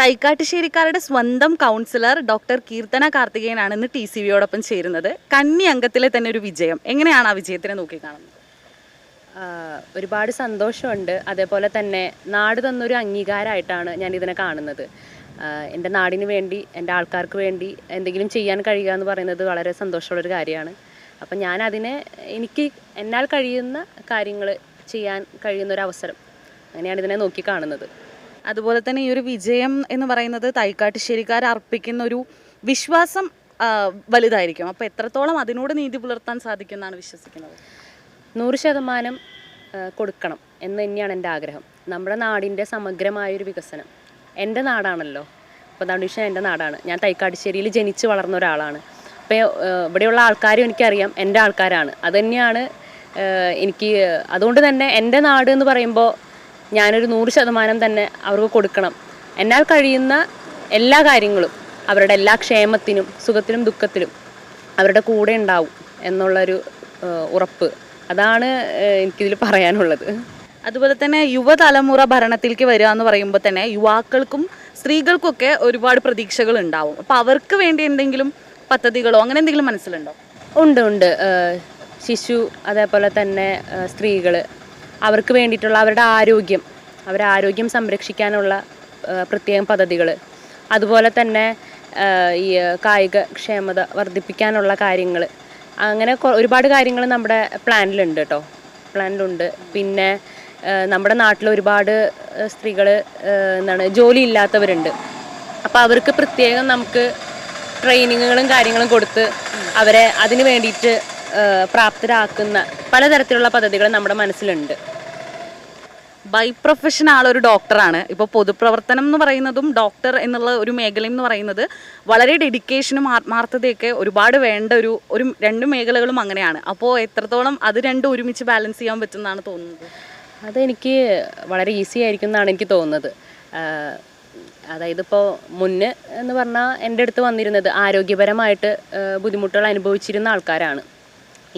തൈക്കാട്ടുശ്ശേരിക്കാരുടെ സ്വന്തം councillor doctor Keerthana കാർത്തികേയനാണ് ഇന്ന് TCVയോടൊപ്പം ചേരുന്നത്. കന്നി അംഗത്തിലെ തന്നെ ഒരു വിജയം, എങ്ങനെയാണ് ആ വിജയത്തിനെ നോക്കിക്കാണുന്നത്? ഒരുപാട് സന്തോഷമുണ്ട്. അതേപോലെ തന്നെ നാട് തന്നൊരു അംഗീകാരമായിട്ടാണ് ഞാൻ ഇതിനെ കാണുന്നത്. എൻ്റെ നാടിന് വേണ്ടി, എൻ്റെ ആൾക്കാർക്ക് വേണ്ടി എന്തെങ്കിലും ചെയ്യാൻ കഴിയുക എന്ന് പറയുന്നത് വളരെ സന്തോഷമുള്ളൊരു കാര്യമാണ്. അപ്പം ഞാനതിനെ എന്നാൽ കഴിയുന്ന കാര്യങ്ങൾ ചെയ്യാൻ കഴിയുന്നൊരവസരം, അങ്ങനെയാണ് ഇതിനെ നോക്കി കാണുന്നത്. അതുപോലെ തന്നെ ഈ ഒരു വിജയം എന്ന് പറയുന്നത് തൈക്കാട്ടുശ്ശേരിക്കാർ അർപ്പിക്കുന്ന ഒരു വിശ്വാസം വലുതായിരിക്കും. അപ്പോൾ എത്രത്തോളം അതിനോട് നീതി പുലർത്താൻ സാധിക്കുമെന്നാണ് വിശ്വസിക്കുന്നത്? 100% കൊടുക്കണം എന്ന് തന്നെയാണ് എൻ്റെ ആഗ്രഹം. നമ്മുടെ നാടിൻ്റെ സമഗ്രമായൊരു വികസനം, എൻ്റെ നാടാണല്ലോ, അപ്പോൾ ഡിവിഷൻ എൻ്റെ നാടാണ്. ഞാൻ തൈക്കാട്ടുശ്ശേരിയിൽ ജനിച്ച് വളർന്ന ഒരാളാണ്. അപ്പോൾ ഇവിടെയുള്ള ആൾക്കാരും എനിക്കറിയാം എൻ്റെ ആൾക്കാരാണ്. അതുതന്നെയാണ് അതുകൊണ്ട് തന്നെ എൻ്റെ നാട് എന്ന് പറയുമ്പോൾ ഞാനൊരു 100% തന്നെ അവർക്ക് കൊടുക്കണം. എന്നാൽ കഴിയുന്ന എല്ലാ കാര്യങ്ങളും, അവരുടെ എല്ലാ ക്ഷേമത്തിനും സുഖത്തിലും ദുഃഖത്തിലും അവരുടെ കൂടെ ഉണ്ടാവും എന്നുള്ളൊരു ഉറപ്പ്, അതാണ് എനിക്കിതിൽ പറയാനുള്ളത്. അതുപോലെ തന്നെ യുവതലമുറ ഭരണത്തിലേക്ക് വരിക എന്ന് പറയുമ്പോൾ തന്നെ യുവാക്കൾക്കും സ്ത്രീകൾക്കൊക്കെ ഒരുപാട് പ്രതീക്ഷകൾ ഉണ്ടാവും. അപ്പോൾ അവർക്ക് വേണ്ടി എന്തെങ്കിലും പദ്ധതികളോ അങ്ങനെ എന്തെങ്കിലും മനസ്സിലുണ്ടോ? ഉണ്ട്. ശിശു, അതേപോലെ തന്നെ സ്ത്രീകൾ, അവർക്ക് വേണ്ടിയിട്ടുള്ള അവരുടെ ആരോഗ്യം സംരക്ഷിക്കാനുള്ള പ്രത്യേകം പദ്ധതികൾ, അതുപോലെ തന്നെ ഈ കായിക ക്ഷമത വർദ്ധിപ്പിക്കാനുള്ള കാര്യങ്ങൾ, അങ്ങനെ ഒരുപാട് കാര്യങ്ങൾ നമ്മുടെ പ്ലാനിലുണ്ട്. പിന്നെ നമ്മുടെ നാട്ടിൽ ഒരുപാട് സ്ത്രീകൾ ജോലി ഇല്ലാത്തവരുണ്ട്. അപ്പോൾ അവർക്ക് പ്രത്യേകം നമുക്ക് ട്രെയിനിങ്ങുകളും കാര്യങ്ങളും കൊടുത്ത് അവരെ അതിന് വേണ്ടിയിട്ട് പ്രാപ്തരാക്കുന്ന പലതരത്തിലുള്ള പദ്ധതികൾ നമ്മുടെ മനസ്സിലുണ്ട്. ബൈ പ്രൊഫഷൻ ആളൊരു ഡോക്ടറാണ്. ഇപ്പോൾ പൊതുപ്രവർത്തനം എന്ന് പറയുന്നതും ഡോക്ടർ എന്നുള്ള ഒരു മേഖലയും എന്ന് പറയുന്നത് വളരെ ഡെഡിക്കേഷനും ആത്മാർത്ഥതയൊക്കെ ഒരുപാട് വേണ്ട ഒരു രണ്ട് മേഖലകളും അങ്ങനെയാണ്. അപ്പോൾ എത്രത്തോളം അത് രണ്ടും ഒരുമിച്ച് ബാലൻസ് ചെയ്യാൻ പറ്റുമെന്നാണ് തോന്നുന്നത്? അതെനിക്ക് വളരെ ഈസി ആയിരിക്കും എന്നാണ് എനിക്ക് തോന്നുന്നത്. അതായത് ഇപ്പോൾ മുന്നേ എന്ന് പറഞ്ഞാൽ എൻ്റെ അടുത്ത് വന്നിരുന്നത് ആരോഗ്യപരമായിട്ട് ബുദ്ധിമുട്ടുകൾ അനുഭവിച്ചിരുന്ന ആൾക്കാരാണ്.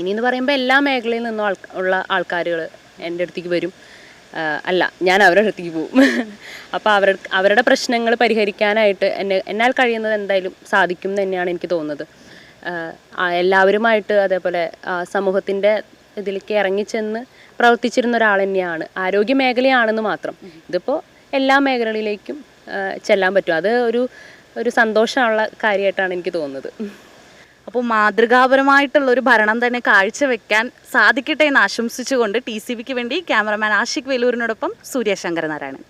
ഇനിയെന്ന് പറയുമ്പോൾ എല്ലാ മേഖലയിൽ നിന്നും ഉള്ള ആൾക്കാരുകൾ എൻ്റെ അടുത്തേക്ക് വരും. ഞാൻ അവരുടെ അടുത്തേക്ക് പോവും. അപ്പോൾ അവരുടെ പ്രശ്നങ്ങൾ പരിഹരിക്കാനായിട്ട് എന്നാൽ കഴിയുന്നത് എന്തായാലും സാധിക്കും എന്ന് തന്നെയാണ് എനിക്ക് തോന്നുന്നത്. എല്ലാവരുമായിട്ട് അതേപോലെ സമൂഹത്തിൻ്റെ ഇതിലേക്ക് ഇറങ്ങിച്ചെന്ന് പ്രവർത്തിച്ചിരുന്ന ഒരാൾ തന്നെയാണ്. ആരോഗ്യ മേഖലയാണെന്ന് മാത്രം, ഇതിപ്പോൾ എല്ലാ മേഖലകളിലേക്കും ചെല്ലാൻ പറ്റും. അത് ഒരു സന്തോഷമുള്ള കാര്യമായിട്ടാണ് എനിക്ക് തോന്നുന്നത്. അപ്പോൾ മാതൃകാപരമായിട്ടുള്ളൊരു ഭരണം തന്നെ കാഴ്ചവെക്കാൻ സാധിക്കട്ടെ എന്ന് ആശംസിച്ചുകൊണ്ട് TCVക്ക് വേണ്ടി ക്യാമറമാൻ ആഷിഖ് വേലൂരിനോടൊപ്പം സൂര്യ ശങ്കരനാരായണൻ.